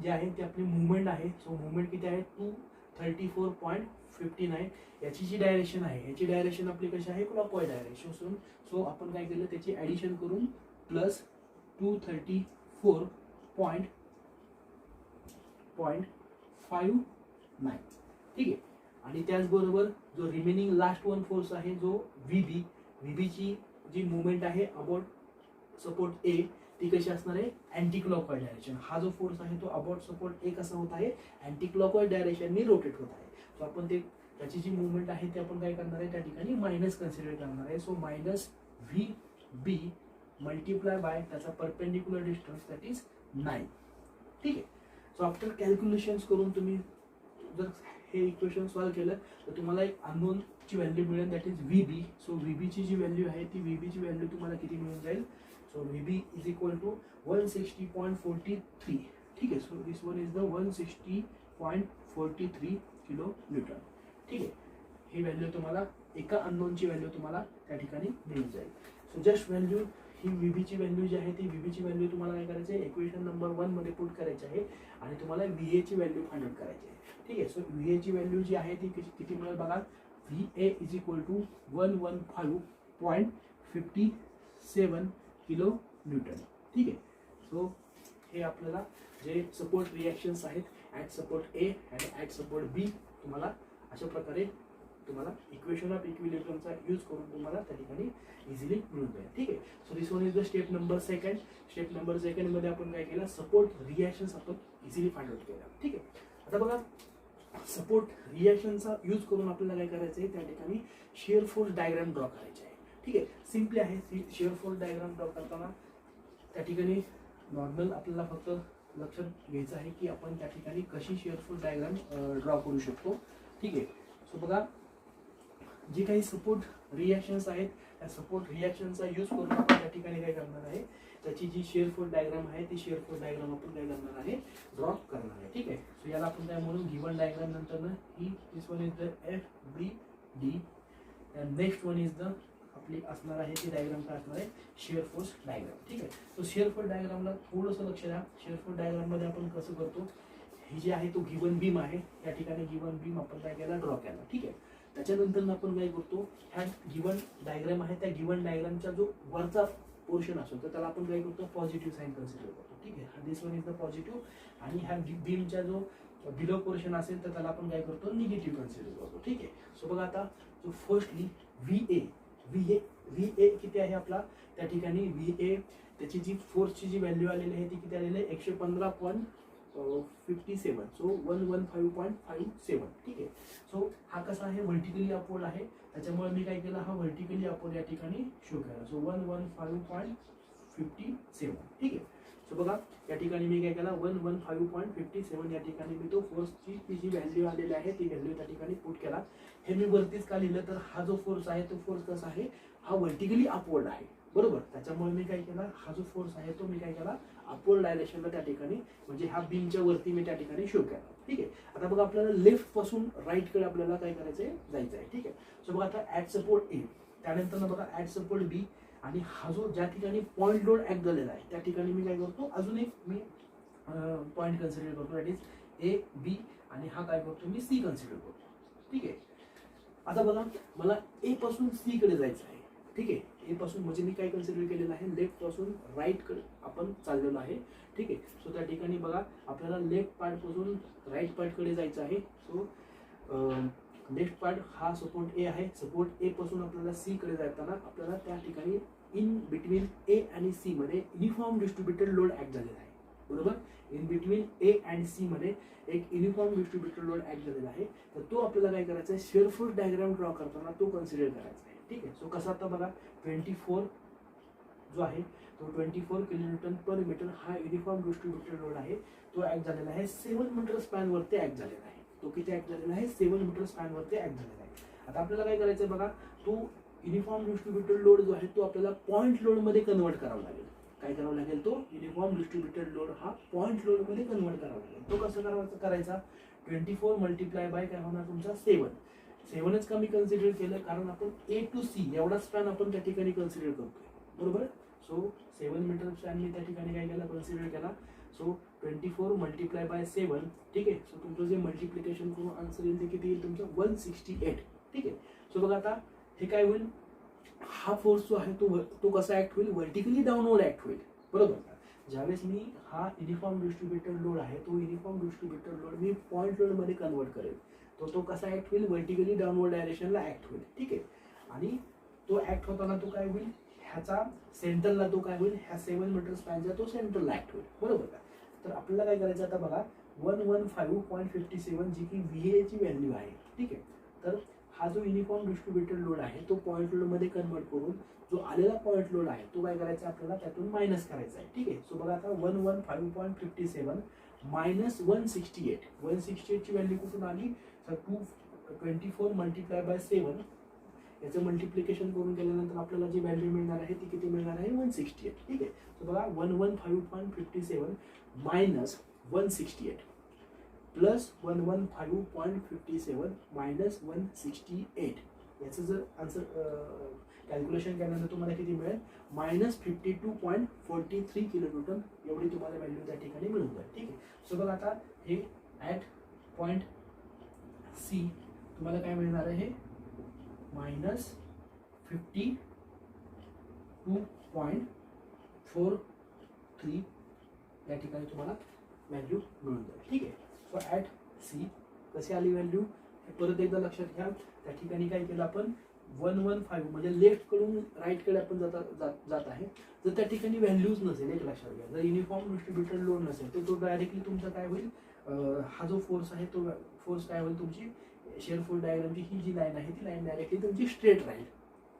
जे आहे ते आपली मुवमेंट आहे. सो मुवमेंट किती आहे 234.59. याची जी डायरेक्शन आहे याची डायरेक्शन आपली कशी आहे क्लॉकवाईज डायरेक्शन. सो आपण काय केलं त्याची ऍडिशन करून प्लस 234.59. ठीक आहे. आणि त्याचबरोबर जो रिमेनिंग लास्ट वन फोर्स आहे जो VB ची जी मुवमेंट आहे अबाउट सपोर्ट A ती कशी असणार आहे अँटी क्लॉकवाईज डायरेक्शन. हा जो फोर्स आहे तो अबाउट सपोर्ट A कसा होत आहे अँटी क्लॉकवाईज डायरेक्शननी रोटेट होत आहे. सो आपण ते त्याची जी मुवमेंट आहे ते आपण काय करणार आहे त्या ठिकाणी मायनस कन्सिडर करणार आहे. So minus V B multiply by त्याचा परपेंडिक्युलर डिस्टन्स दॅट इज 9. ठीक आहे. सो आफ्टर कॅल्क्युलेशन्स करून तुम्ही जर हे इक्वेशन सॉल्व्ह केलं तर तुम्हाला एक अननोनची व्हॅल्यू मिळेल that is V B. So V बीची जी व्हॅल्यू आहे ती व्ही बीची व्हॅल्यू तुम्हाला किती मिळून जाईल. So V B is equal to 160.43. ठीक आहे. So this one is the 160.43 kilo newton. ठीक आहे. ही व्हॅल्यू तुम्हाला एका अननोनची व्हॅल्यू तुम्हाला त्या ठिकाणी मिळून जाईल. सो जस्ट व्हॅल्यू ही व्हीबीची व्हॅल्यू जी आहे ती व्हीबीची व्हॅल्यू तुम्हाला काय करायची आहे इक्वेशन नंबर 1 मध्ये पुट करायची आहे आणि तुम्हाला व्हीए ची व्हॅल्यू फाइंड आउट करायची आहे. ठीक आहे. सो व्हीए ची व्हॅल्यू जी आहे ती किती मिळेल बघा. VA is equal to 115.57 kilo newton. ठीक आहे. सो हे आपल्याला जे सपोर्ट रिॲक्शन्स आहेत ॲट सपोर्ट ए आणि ॲट सपोर्ट बी तुम्हाला अशा प्रकारे तुम्हाला इक्वेशन ऑफ इक्विलिब्रियमचा यूज करून तुम्हाला त्या ठिकाणी इझिली मिळून जाईल. ठीक आहे. So this one is the step number second. Step number second मध्ये आपण काय केलं सपोर्ट रिॲक्शन्स आपण इझिली फाइंड आउट केला. ठीक आहे. आता बघा सपोर्ट रिॲक्शनचा यूज करून आपल्याला काय करायचं आहे त्या ठिकाणी शिअर फोर्स डायग्राम ड्रॉ करायचे आहे. ठीक आहे. सिम्पली आहे शिअर फोर्स डायग्राम ड्रॉ करताना त्या ठिकाणी नॉर्मल आपल्याला फक्त लक्षात घ्यायचं आहे की आपण त्या ठिकाणी कशी शिअर फोर्स डायग्राम ड्रॉ करू शकतो. ठीक आहे. सो बघा जे काही सपोर्ट रिॲक्शन्स आहेत त्या सपोर्ट रिॲक्शनचा यूज करून आपण त्या ठिकाणी काय करणार आहे त्याची जी शिअर फोर्स डायग्राम आहे ती शिअर फोर्स डायग्राम आपण काय करणार आहे ड्रॉ करणार आहे. ठीक आहे. सो याला आपण काय म्हणून गिवन डायग्राम नंतर ही this one is the F B D and next one is the आपली असणार आहे ती डायग्राम काय असणार आहे शिअर फोर्स डायग्राम. ठीक आहे. सो शिअर फोर्स डायग्रामला थोडंसं लक्ष द्या. शिअर फोर्स डायग्राममध्ये आपण कसं करतो ही जी आहे तो गिवन बीम आहे त्या ठिकाणी गिवन बीम आपण काय केला ड्रॉ केला. ठीक आहे. त्याच्यानंतर आपण काय करतो ह्या गिवन डायग्राम आहे त्या गिवन डायग्रामचा जो वरचा पोर्शन असतो तर त्याला आपण काय करतो पॉझिटिव्ह साईन कन्सिडर करतो. ठीक आहे. दिस वन इज द पॉझिटिव्ह आणि ह्या बीमचा जो बिलो पोर्शन असेल तर त्याला आपण काय करतो निगेटिव्ह कन्सिडर करतो. ठीक आहे. सो बघा आता जो फर्स्टली व्ही ए किती आहे आपला त्या ठिकाणी व्ही ए त्याची जी फोर्सची जी व्हॅल्यू आलेली आहे ती किती आलेली आहे 115.57. सो 115.57. ठीक आहे. सो हा कसा आहे व्हर्टिकली अपवर्ड आहे त्याच्यामुळे मी काय केलं हा व्हर्टिकली अपवर्ड या ठिकाणी शो केला. सो 115.57. ठीक आहे. सो बघा या ठिकाणी मी काय केला 115.57 या ठिकाणी मी तो फोर्सची ती जी व्हॅल्यू आलेली आहे ती व्हॅल्यू त्या ठिकाणी पुट केला. हे मी वरतीच का लिहिलं तर हा जो फोर्स आहे तो फोर्स कसा आहे हा व्हर्टिकली अपवर्ड आहे बरोबर. त्याच्यामुळे मी काय केला हा जो फोर्स आहे तो मी काय केला अपवर्ड डायरेक्शनला त्या ठिकाणी म्हणजे ह्या बीमच्या वरती मी त्या ठिकाणी शो केला. ठीक आहे. आता बघा आपल्याला लेफ्ट पासून राईट कडे आपल्याला काय करायचंय जायचं आहे. ठीक आहे. सो बघा आता ऍट सपोर्ट ए त्यानंतर बघा ऍट सपोर्ट बी आणि हा जो ज्या ठिकाणी पॉईंट लोड ऍक्ट झालेला आहे त्या ठिकाणी मी काय करतो अजून एक मी पॉईंट कन्सिडर करतो दॅट इज ए बी आणि हा काय करतो मी सी कन्सिडर करतो. ठीक आहे. आता बघा मला ए पासून सी कडे जायचं आहे. ठीक आहे. ए पासून म्हणजे मी काय कन्सिडर केलेलं आहे लेफ्ट पासून राईट कडे आपण चाललेलो आहे. ठीक आहे. सो त्या ठिकाणी बघा आपल्याला लेफ्ट पार्ट पासून राईट पार्ट कडे जायचं आहे. सो लेफ्ट पार्ट हा सपोर्ट ए आहे. सपोर्ट ए पासून आपल्याला सी कडे जाताना आपल्याला त्या ठिकाणी इन बिटवीन ए आणि सी मध्ये युनिफॉर्म डिस्ट्रीब्युटेड लोड ऍक्ट झालेला आहे बरोबर. In between A and C मध्ये एक युनिफॉर्म डिस्ट्रीब्युटेड लोड ऍक्ट झालेला आहे तर तो आपल्याला काय करायचा आहे शिअर फोर्स डायग्राम ड्रॉ करताना तो कन्सिडर करायचा आहे. ठीक आहे. सो कसा आता बघा 24 जो आहे तो 24 किलोन्यूटन पर मीटर हा युनिफॉर्म डिस्ट्रीब्युटेड लोड आहे तो ऍक्ट झालेला आहे 7 मीटर स्पॅन वरती ऍक्ट झालेला आहे. तो किती ऍक्ट झालेला आहे 7 मीटर स्पॅन वरती ऍक्ट झालेला आहे. आता आपल्याला काय करायचं बघा तो युनिफॉर्म डिस्ट्रीब्युटेड लोड जो आहे तो आपल्याला पॉईंट लोड मध्ये कन्वर्ट करावा लागेल. काय करावं लागेल तो युनिफॉर्म डिस्ट्रीब्युटेड लोड हा पॉईंट लोड मध्ये कन्वर्ट करावा लागेल. तो कसं करायचा 24 मल्टिप्लाय बाय काय होणार तुमचा 7च का मी कन्सिडर केलं कारण आपण ए टू सी एवढा स्पॅन आपण त्या ठिकाणी कन्सिडर करतोय बरोबर. सो 7 मीटर स्पॅन मी त्या ठिकाणी काय केला कन्सिडर केला. So 24 multiply bye 7. ठीक आहे. सो तुमचं जे मल्टिप्लिकेशन करून आन्सर येईल ते किती येईल तुमचं 168. ठीक आहे. सो बघा आता हे काय होईल हा फोर्स जो आहे तो कसा ऍक्ट होईल व्हर्टिकली डाऊनवर्ड ऍक्ट होईल बरोबर. ज्यावेळेस मी हा युनिफॉर्म डिस्ट्रीब्युटेड लोड आहे तो युनिफॉर्म डिस्ट्रीब्युटेड लोड मी पॉईंट लोड मध्ये कन्वर्ट करेल तो कसा ऍक्ट होईल व्हर्टिकली डाऊनवर्ड डायरेक्शनला ऍक्ट होईल. ठीक आहे. आणि तो ऍक्ट होताना तो काय होईल ह्याचा सेंटरला तो काय होईल ह्या 7 मीटर स्पॅनचा तो सेंटरला ऍक्ट होईल बरोबर का. तर आपल्याला काय करायचं आता बघा 115.57 जी की व्हीए ची व्हॅल्यू आहे. ठीक आहे. तर हा जो युनिफॉर्म डिस्ट्रीब्युटेड लोड आहे तो पॉईंट लोडमध्ये कन्वर्ट करून जो आलेला पॉईंट लोड आहे तो काय करायचा आपल्याला त्यातून मायनस करायचा आहे. ठीक आहे. सो बघा आता 115.57 मायनस 168. 168 ची व्हॅल्यू कुठून आली तर 224 मल्टिप्लाय बाय 7 याचं मल्टिप्लिकेशन करून केल्यानंतर आपल्याला जी व्हॅल्यू मिळणार आहे ती किती मिळणार आहे 168. ठीक आहे. सो बघा 115.57 मायनस 168 प्लस 115.57 मायनस 168 याचं जर आन्सर कॅल्क्युलेशन केल्यानंतर तुम्हाला किती मिळेल -52.43 किलोन्यूटन एवढी तुम्हाला व्हॅल्यू त्या ठिकाणी मिळून जाईल. ठीक आहे. सो बघा आता हे ॲट पॉईंट सी तुम्हाला काय मिळणार आहे -52.43 या ठिकाणी तुम्हाला व्हॅल्यू मिळून जाईल. ठीक आहे. सो ॲट सी कशी आली व्हॅल्यू परत एकदा लक्षात घ्या. त्या ठिकाणी काय केलं आपण 115 म्हणजे लेफ्ट कडून राईट कडे आपण जात आहे. जर त्या ठिकाणी व्हॅल्यूज नसेल एक लक्षात घ्या, जर युनिफॉर्म डिस्ट्रीब्युटेड लोड नसेल तर तो डायरेक्टली तुमचा काय होईल हा जो फोर्स आहे तो फोर्स काय होईल तुमची शेअर फोर्स डायग्रामची ही जी लाईन आहे ती लाईन डायरेक्टली तुमची स्ट्रेट राहील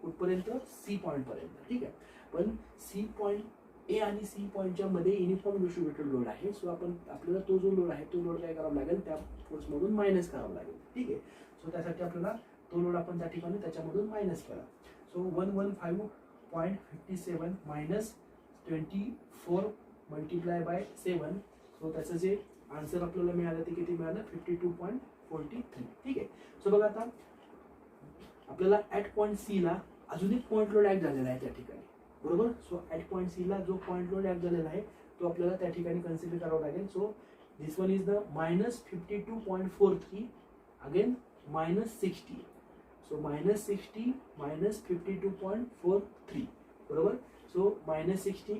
कुठपर्यंत सी पॉईंट पर्यंत. ठीक आहे. पण सी पॉईंट ए आणि सी पॉईंटच्या मध्ये युनिफॉर्म डिस्ट्रीब्युटेड लोड आहे. सो आपण आपल्याला तो जो लोड आहे तो लोड काय करावा लागेल त्या फोर्समधून मायनस करावा लागेल. ठीक आहे. सो त्यासाठी आपल्याला तो लोड आपण त्या ठिकाणी त्याच्यामधून मायनस केला. So 115.57 minus 24 multiply bye 7 so त्याचं जे आन्सर आपल्याला मिळालं ते किती मिळालं 52.43. ठीक आहे. सो बघा आता आपल्याला ॲट पॉईंट सी ला अजून एक पॉईंट लोड ॲक्ट झालेला आहे त्या ठिकाणी बरोबर. सो ॲट पॉईंट सी ला जो पॉईंट लोड ॲक्ट झालेला आहे तो आपल्याला त्या ठिकाणी कन्सिडर करावा लागेल. So this one is the -52.43 again -60. So -60 minus 52.43 बरोबर. सो -60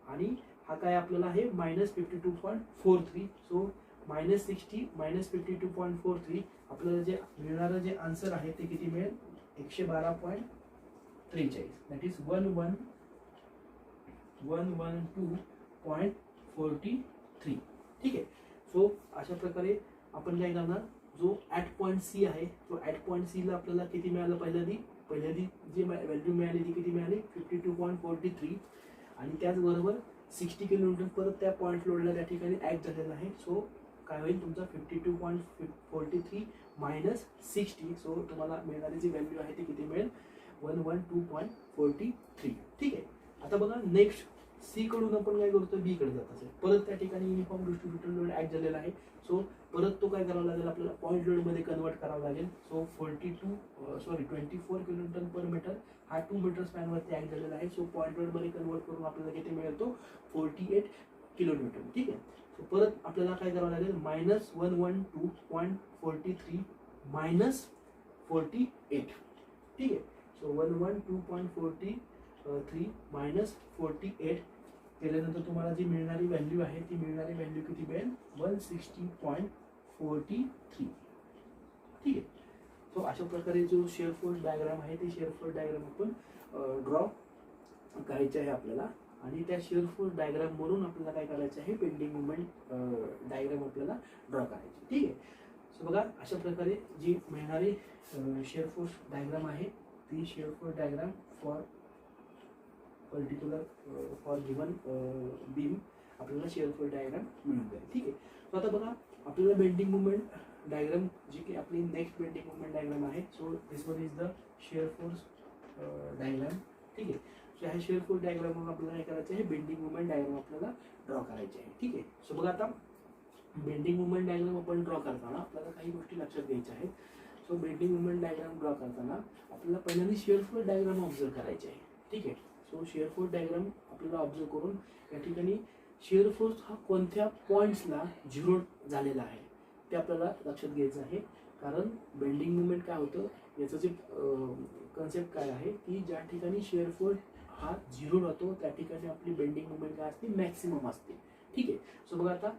आणि हा काय आपल्याला आहे -52.43. सो -60 मायनस 52.43 आपल्याला जे मिळणारं जे आन्सर आहे ते किती मिळेल 112.43 दॅट इज 112.43. ठीक आहे. सो अशा प्रकारे आपण काय करणार जो ॲट पॉईंट सी आहे तो ॲट पॉईंट सी ला आपल्याला किती मिळालं पहिल्यांदी जी व्हॅल्यू मिळाली ती किती मिळाली 52.43 आणि त्याचबरोबर 60 किलोमीटर परत त्या पॉईंट लोडला त्या ठिकाणी ॲक्ट झालेला आहे. सो काय होईल तुमचा 52.43 मायनस 60. सो तुम्हाला मिळणारी जी व्हॅल्यू आहे ती किती मिळेल 112.43. ठीक आहे. आता बघा नेक्स्ट सी कडून आपण काय करतो बी कडे जात असेल परत त्या ठिकाणी युनिफॉर्म डिस्ट्रीब्युटेड लोड ॲक्ट झालेला आहे. सो परत तो काय करावा लागेल आपल्याला पॉईंट लोडमध्ये कन्वर्ट करावा लागेल. सो 24 किलोन्यूटन पर मीटर हा 2 मीटर स्पॅनवरती ॲक्ट झालेला आहे. सो पॉईंट लोडमध्ये कन्वर्ट करून आपल्याला किती मिळेल तो 48 किलोन्यूटन. ठीक आहे. सो परत आपल्याला काय करावं लागेल -112.43 मायनस 48. ठीक आहे. सो 112.43 मायनस 48 केल्यानंतर तुम्हाला जी मिळणारी व्हॅल्यू आहे ती मिळणारी व्हॅल्यू किती मिळेल 160.43. ठीक आहे. सो अशा प्रकारे जो शेअर फोर्स डायग्राम आहे ते शेअर फोर्स डायग्राम आपण ड्रॉ करायचे आहे आपल्याला आणि त्या शेअर फोर्स डायग्राम वरून आपल्याला काय करायचं आहे बेंडिंग मुवमेंट डायग्राम आपल्याला ड्रॉ करायची. ठीक आहे. सो बघा अशा प्रकारे जी मिळणारी शेअर फोर्स डायग्राम आहे ती share force diagram for particular for given beam आपल्याला शेअर फोर्स डायग्राम मिळून जाईल. ठीक आहे. सो आता बघा आपल्याला बेंडिंग मुवमेंट डायग्राम जी की आपली नेक्स्ट बेंडिंग मुवमेंट डायग्राम आहे. So this one is the share force diagram. ठीक आहे. सो ह्या शेअर फोर्स डायग्राम आपल्याला काय करायचं आहे बेंडिंग मुवमेंट डायग्राम आपल्याला ड्रॉ करायचे आहे. ठीक आहे. सो बघा आता बेंडिंग मुवमेंट डायग्राम आपण ड्रॉ करताना आपल्याला काही गोष्टी लक्षात घ्यायच्या आहेत. So bending movement diagram draw करताना आपल्याला पहिल्यांदा शेअर फोर्स डायग्राम ऑब्झर्व करायचे आहे. ठीक आहे. सो शेअर फोर्स डायग्राम आपल्याला ऑब्झर्व करून या ठिकाणी शेअर फोर्स हा कोणत्या पॉईंट्सला झिरो झालेला आहे ते आपल्याला लक्षात घ्यायचं आहे. कारण बेंडिंग मुवमेंट काय होतं याचं जे कन्सेप्ट काय आहे की ज्या ठिकाणी शेअर फोर्स हा झिरो राहतो त्या ठिकाणी आपली बेंडिंग मुवमेंट काय असते मॅक्सिमम असते. ठीक आहे. सो बघा आता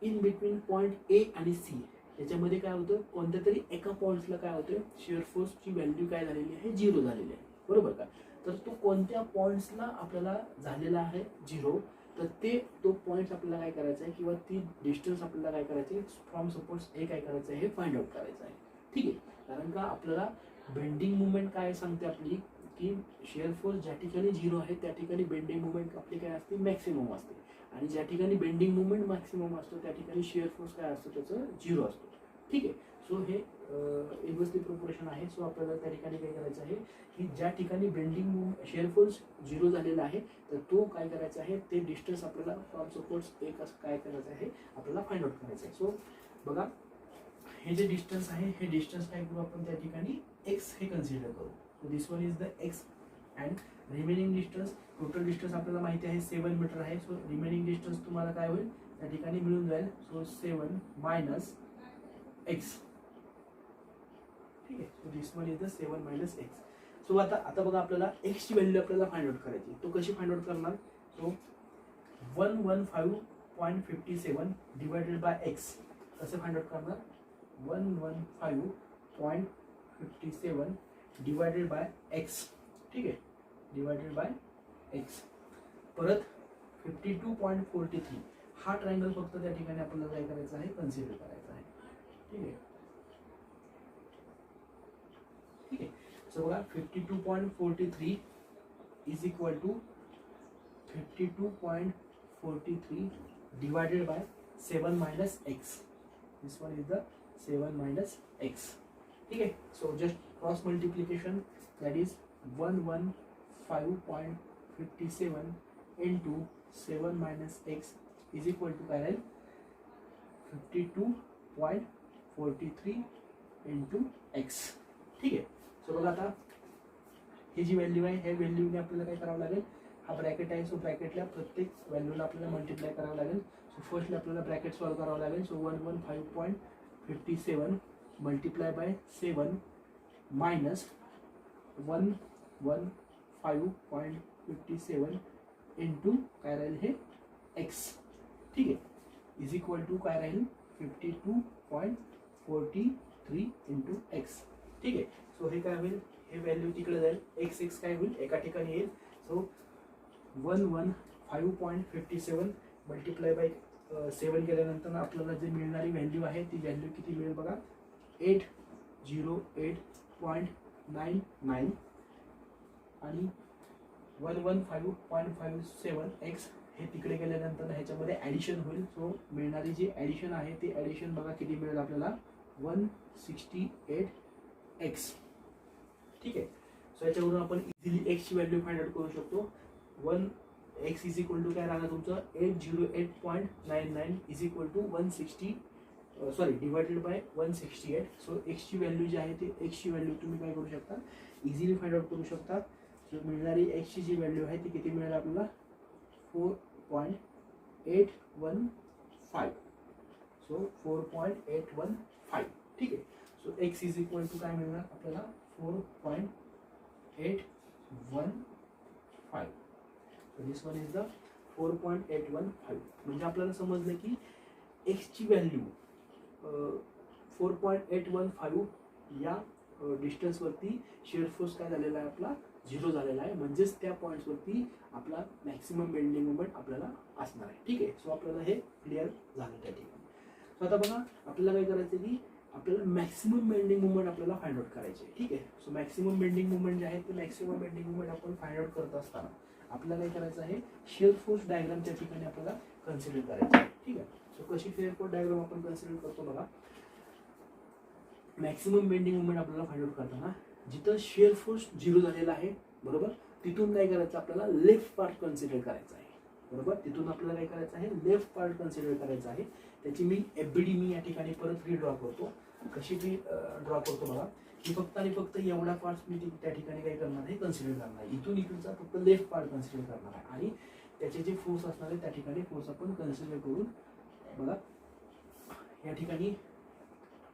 इन बिटवीन पॉईंट ए आणि सी याच्यामध्ये काय होतं कोणत्या तरी एका पॉईंट्सला काय होतं शेअर फोर्सची व्हॅल्यू काय झालेली आहे झिरो झालेली आहे बरोबर का. तर तो कोणत्या पॉईंट्सला आपल्याला झालेला आहे झिरो तर तो पॉईंट्स आपल्याला काय करायचं आहे किंवा ती डिस्टन्स आपल्याला काय करायचं आहे फ्रॉम सपोज ए काय करायचं आहे हे फाइंड आउट करायचं आहे. ठीक आहे. कारण का आपल्याला बेंडिंग मुवमेंट काय सांगते आपली की शेअर फोर्स ज्या ठिकाणी 0 आहे त्या ठिकाणी बेंडिंग मुवमेंट आपली काय असते, मॅक्सिमम असते. आणि ज्या ठिकाणी बेंडिंग मुवमेंट मॅक्सिमम असतो त्या ठिकाणी शेअर फोर्स काय असतो, त्याचं 0 असतो. ठीक आहे. सो हे इन्व्हर्सली प्रोपोर्शन आहे. सो आपल्याला त्या ठिकाणी काय करायचं आहे की ज्या ठिकाणी बेंडिंग शेअर फोर्स 0 झालेला आहे तर तो काय करायचा आहे, ते डिस्टन्स आपल्याला फ्रॉम सपोर्ट्स एक काय करायचं आहे, आपल्याला फाइंड आउट करायचं आहे. सो बघा हे जे डिस्टन्स आहे हे डिस्टन्स काय करू आपण त्या ठिकाणी x हे कन्सिडर करू. So this one is the x and remaining distance, total distance आपल्याला माहिती आहे 7 मीटर आहे. सो रिमेनिंग डिस्टन्स तुम्हाला काय होईल त्या ठिकाणी मिळून जाईल. So 7 minus x. ठीक आहे. So this one is the 7 minus x. So आता बघा आपल्याला x ची व्हॅल्यू आपल्याला फाइंड आउट करायची. तो कशी फाइंड आउट करणार, सो 115.57 डिवायडेड बाय x. कसं फाइंड आउट करणार, 115.57 डिवायडेड बाय x. ठीक आहे, डिवायडेड बाय x. परत 52.43 हा ट्रायंगल फक्त त्या ठिकाणी आपल्याला काय करायचं आहे, कन्सिडर करायचा आहे. ठीक आहे. ठीक आहे. सो बघा 52.43 is equal to 52.43 divided by 7 minus x. This one is the 7 minus x. ठीक आहे. So just cross multiplication, that is 115.57 into 7 minus x is equal to काय राहील 52.43 into x. ठीक आहे. सो बघा आता ही जी व्हॅल्यू आहे ह्या व्हॅल्यूने आपल्याला काय करावं लागेल, हा ब्रॅकेट आहे. सो ब्रॅकेटला प्रत्येक व्हॅल्यूला आपल्याला मल्टिप्लाय करावं लागेल. सो फर्स्टली आपल्याला ब्रॅकेट सॉल्व्ह करावं लागेल. So 115.57 multiply by 7 minus 115.57 into काय राहील हे x. ठीक आहे, इज इक्वल टू काय राहील 52.43 इंटू x. ठीक आहे. सो हे काय होईल, हे व्हॅल्यू तिकडे जाईल, x काय होईल एका ठिकाणी येईल. सो 115.57 मल्टिप्लाय बाय 7 केल्यानंतर आपल्याला जे मिळणारी व्हॅल्यू आहे ती व्हॅल्यू किती मिळेल बघा, 808.99 आणि 115.57 x हे तिकडे गेल्यानंतर ह्याच्यामध्ये ॲडिशन होईल. सो मिळणारी जी ॲडिशन आहे ती ॲडिशन बघा किती मिळेल आपल्याला 168 x. ठीक आहे. सो याच्यावरून आपण इझिली x ची व्हॅल्यू फाइंड आउट करू शकतो. 1 x इज इक्वल टू काय राहणार तुमचं 808.99 is equal to 160 divided by 168. So x ची व्हॅल्यू जी आहे ती x ची व्हॅल्यू तुम्ही काय करू शकता, इझिली फाइंड आउट करू शकता. सो मिळणारी x ची जी व्हॅल्यू आहे ती किती मिळेल आपल्याला 4.815. सो 4.815. ठीक आहे. So x is equal to काय मिळणार आपल्याला 4.815. So this one is the 4.815. म्हणजे आपल्याला समजलं की x ची व्हॅल्यू 4.815 या डिस्टन्सवरती शेअर फोर्स काय झालेला आहे आपला 0 झालेला आहे. म्हणजेच त्या पॉईंट्सवरती आपला मॅक्सिमम बेंडिंग मोमेंट आपल्याला असणार आहे. ठीक आहे. सो आपल्याला हे क्लिअर झालं त्या ठिकाणी. सो आता बघा आपल्याला काय करायचं की आपल्याला मॅक्सिमम बेंडिंग मोमेंट आपल्याला फाइंड आउट करायचे. ठीक आहे. सो मॅक्सिमम बेंडिंग मोमेंट जे आहे ते मॅक्सिमम बेंडिंग मोमेंट आपण फाइंड आउट करत असताना आपल्याला काय करायचं आहे, शेअर फोर्स डायग्रामच्या ठिकाणी आपल्याला कन्सिडर करायचं आहे. ठीक आहे. सो कशी शेअर फोर्स डायग्राम आपण कन्सिडर करतो बघा, मॅक्सिमम बेंडिंग मोमेंट आपल्याला फाइंड आउट करताना जिथं शेअर फोर्स 0 झालेला आहे बरोबर, तिथून काय करायचं आपल्याला लेफ्ट पार्ट कन्सिडर करायचा आहे. बरोबर, तिथून आपल्याला काय करायचं आहे, लेफ्ट पार्ट कन्सिडर करायचा आहे. त्याची मी FBD मी या ठिकाणी परत रीड्रॉ करतो. कशी मी ड्रॉ करतो बघा, की फक्त आणि फक्त एवढा पार्ट मी त्या ठिकाणी काय करणार आहे, कन्सिडर करणार आहे. इथून इकडचा फक्त लेफ्ट पार्ट कन्सिडर करणार आहे आणि त्याचे जे फोर्स असणार आहे त्या ठिकाणी फोर्स आपण कन्सिडर करून बघा या ठिकाणी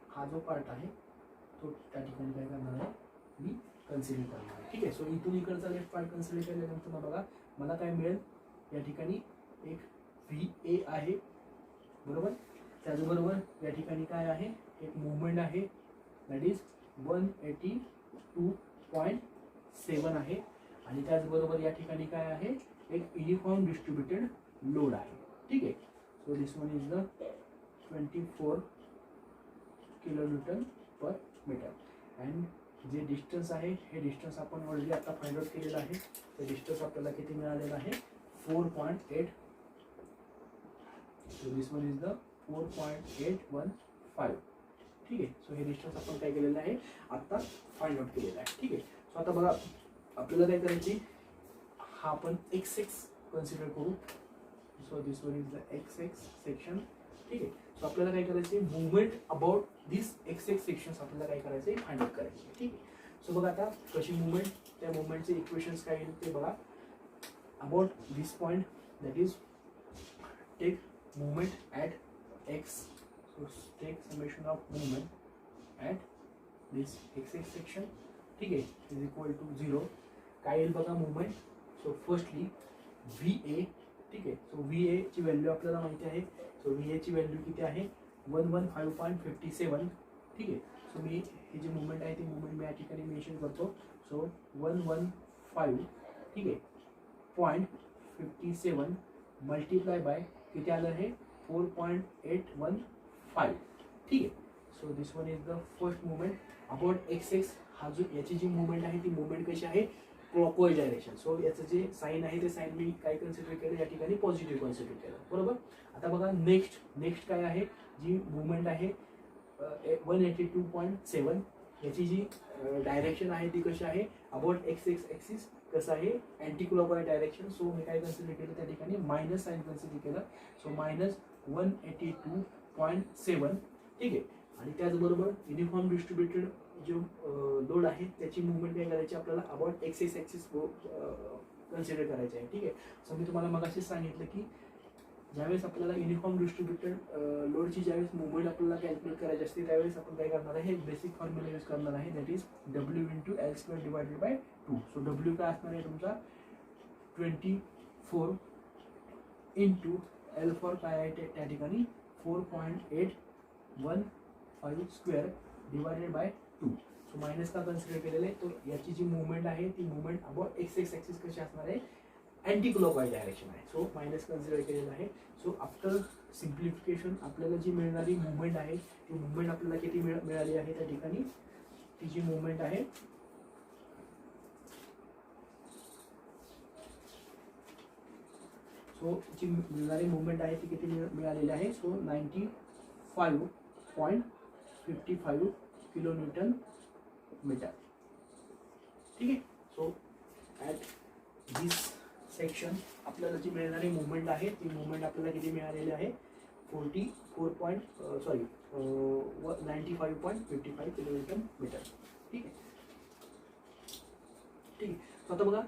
हा जो पार्ट आहे तो त्या ठिकाणी काय करणार आहे, मी कन्सिडर करणार आहे. ठीक आहे. सो इथून इकडचा लेफ्ट पार्ट कन्सिडर केल्यानंतर बघा मला काय मिळेल, या ठिकाणी एक VA आहे बरोबर. त्याचबरोबर या ठिकाणी काय आहे, एक मुवमेंट आहे दॅट इज 182.7 आहे आणि त्याचबरोबर या ठिकाणी काय आहे, एक युनिफॉर्म डिस्ट्रीब्युटेड लोड आहे. ठीक आहे. So this one is the 24 kilonewton per metre and जे डिस्टन्स आहे हे डिस्टन्स आपण ऑलरेडी आता फाइंड आउट केलेलं आहे. ते डिस्टन्स आपल्याला किती मिळालेलं आहे 4.8. So this one is the 4.815. ठीक आहे. सो हे डिस्टन्स आपण काय केलेलं आहे आता फाइंड आउट केलेलं आहे. ठीक आहे. सो आता बघा आपल्याला काय करायची हा आपण एक्स एक्स कन्सिडर करू. So this one is the x x section. ठीक आहे. सो आपल्याला काय करायचे movement about this x x sections आपल्याला काय करायचे फाइंड आउट करायचे. ठीक आहे. सो बघा आता कशी मुवमेंट त्या मुवमेंटचे इक्वेशन्स काय येईल ते बघा. About this point that is take movement at x, so take summation of movement at this x section. ठीक आहे इज इक्वल टू 0. काय येईल बघा मुवमेंट. So firstly VA. ठीक आहे. सो VA ची व्हॅल्यू आपल्याला माहिती आहे. सो VA ची व्हॅल्यू किती आहे 115.57. ठीक आहे. सो मी ही जी मुवमेंट आहे ती मुवमेंट मी या ठिकाणी मेन्शन करतो. सो 115 ठीक आहे .57 मल्टिप्लाय बाय किती आलं आहे 4.815. ठीक आहे. So this one is the first movement about x x. हा जो याची जी मुवमेंट आहे ती मुवमेंट कशी आहे क्लॉकवाईज डायरेक्शन. सो याचं जे साईन आहे ते साईन मी काय कन्सिडर केलं या ठिकाणी पॉझिटिव्ह कन्सिडर केलं. बरोबर. आता बघा नेक्स्ट काय आहे जी मुवमेंट आहे 182.7. याची जी डायरेक्शन आहे ती कशी आहे अबाउट एक्स एक्स ॲक्सिस कसं आहे अँटी क्लॉकवाईज डायरेक्शन. सो मी काय कन्सिडर केलं त्या ठिकाणी मायनस साईन कन्सिडर केलं. सो -182.7. ठीक आहे. आणि त्याचबरोबर युनिफॉर्म डिस्ट्रीब्युटेड जो लोड आहे त्याची मुवमेंट काय करायची आपल्याला about x x axis consider करायची आहे. ठीक आहे. सो मी तुम्हाला मगाशीच सांगितलं की ज्यावेळेस आपल्याला युनिफॉर्म डिस्ट्रीब्युटेड लोडची ज्यावेळेस मुवमेंट आपल्याला कॅल्क्युलेट करायची असते त्यावेळेस आपण काय करणार आहे बेसिक फॉर्म्युला यूज करणार आहे that is W × L² divided by 2. So W काय असणार आहे तुमचा 24 इंटू L फॉर काय आहे त्या ठिकाणी 4.815² डिवायडेड बाय 2. सो मायनस का कन्सिडर केलेलं आहे. तो याची जी मुवमेंट आहे ती movement about x x axis कशी असणार आहे अँटी क्लॉकवाईज डायरेक्शन आहे. सो मायनस कन्सिडर केलेलं आहे. सो आफ्टर सिम्प्लिफिकेशन आपल्याला जी मिळणारी मुवमेंट आहे ती मुवमेंट आपल्याला किती मिळाली आहे त्या ठिकाणी ती जी मुवमेंट आहे सो जी मिळणारी मुवमेंट आहे ती किती मिळालेली आहे. So 95.55 kilonewton metre. ठीक आहे. सो ॲट दिस सेक्शन आपल्याला जी मिळणारी मुवमेंट आहे ती मुवमेंट आपल्याला किती मिळालेली आहे 95.55 किलोमीटर मीटर. ठीक आहे. ठीक आहे. आता बघा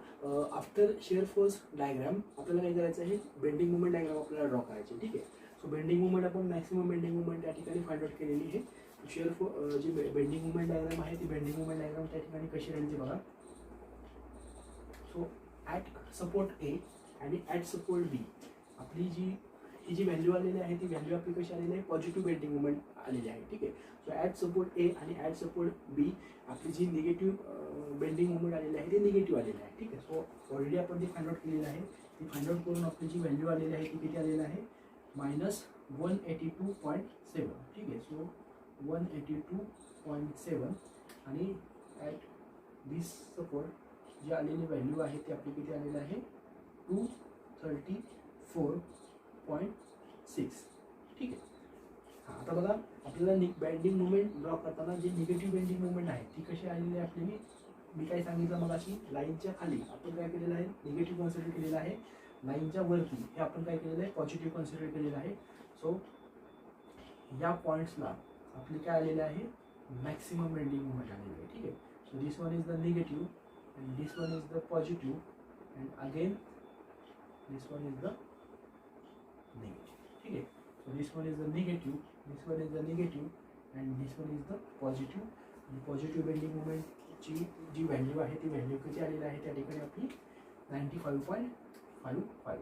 आफ्टर शेअर फोर्स डायग्राम आपल्याला काय करायचं आहे बेंडिंग मुवमेंट डायग्राम आपल्याला ड्रॉ करायची. ठीक आहे. सो बेंडिंग मुवमेंट आपण मॅक्सिमम बेंडिंग मुवमेंट त्या ठिकाणी फाइंड आउट केलेली आहे. शेअर जी बेंडिंग मुवमेंट डायग्राम आहे ती बेंडिंग मुवमेंट डायग्राम त्या ठिकाणी कशी राहिली बघा. सो ॲट सपोर्ट ए आणि ॲट सपोर्ट बी आपली ही जी व्हॅल्यू आलेली आहे ती व्हॅल्यू आपली कशी आलेली आहे पॉझिटिव्ह बेंडिंग मुवमेंट आलेली आहे. ठीक आहे. सो ॲट सपोर्ट ए आणि ॲट सपोर्ट बी आपली जी निगेटिव्ह बेंडिंग मुवमेंट आलेली आहे ती निगेटिव्ह आलेली आहे. ठीक आहे. सो ऑलरेडी आपण ती फाइंड आउट केलेली आहे. ती फाइंड आउट करून आपली जी व्हॅल्यू आलेली आहे ती किती आलेली आहे -182.7. ठीक आहे. सो 182.7 आणि ॲट दिस सपोर्ट जी आलेली व्हॅल्यू आहे ती आपली किती आलेली आहे 234.6. ठीक आहे. हां आता बघा आपल्याला बेंडिंग मुवमेंट ड्रॉ करताना जी निगेटिव्ह बेंडिंग मुवमेंट आहे ती कशी आलेली आहे आपली मी काय सांगितलं मग अशी लाईनच्या खाली आपण काय केलेलं आहे निगेटिव्ह कन्सिडर केलेलं आहे. लाईनच्या वरती हे आपण काय केलेलं आहे पॉझिटिव्ह कन्सिडर केलेलं आहे. सो या पॉईंट्सला आपली काय आलेलं आहे मॅक्सिमम बेंडिंग मुवमेंट आलेली आहे. ठीक आहे. So this one is the negative and this one is the positive and again this one is the negative. ठीक है. So this one is the negative, this one is the negative and this one is the positive. and positive bending moment ची जी value आहे ती value किती आलेली आहे त्या ठिकाणी आपली 95.55.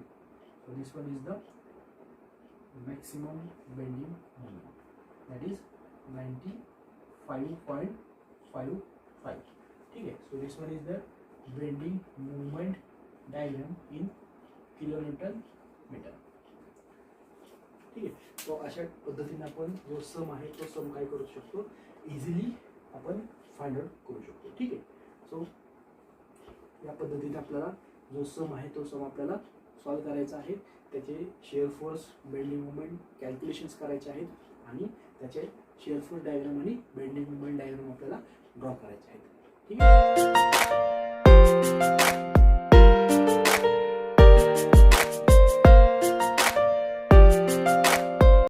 So this one is the maximum bending moment that is 95.55. ठीक आहे. So this one is the bending movement diagram in kilometre metre. ठीक आहे. सो अशा पद्धतीने आपण जो सम आहे तो सम काय करू शकतो इझिली आपण फाइंड आउट करू शकतो. ठीक आहे. सो या पद्धतीने आपल्याला जो सम आहे तो सम आपल्याला सॉल्व करायचा आहे. त्याचे share force, bending moment calculations करायचे आहेत आणि त्याचे शेअर फोर्स डायग्राम आणि बेंडिंग मोमेंट डायग्राम आपल्याला ड्रॉ करायचे आहेत. ठीक आहे.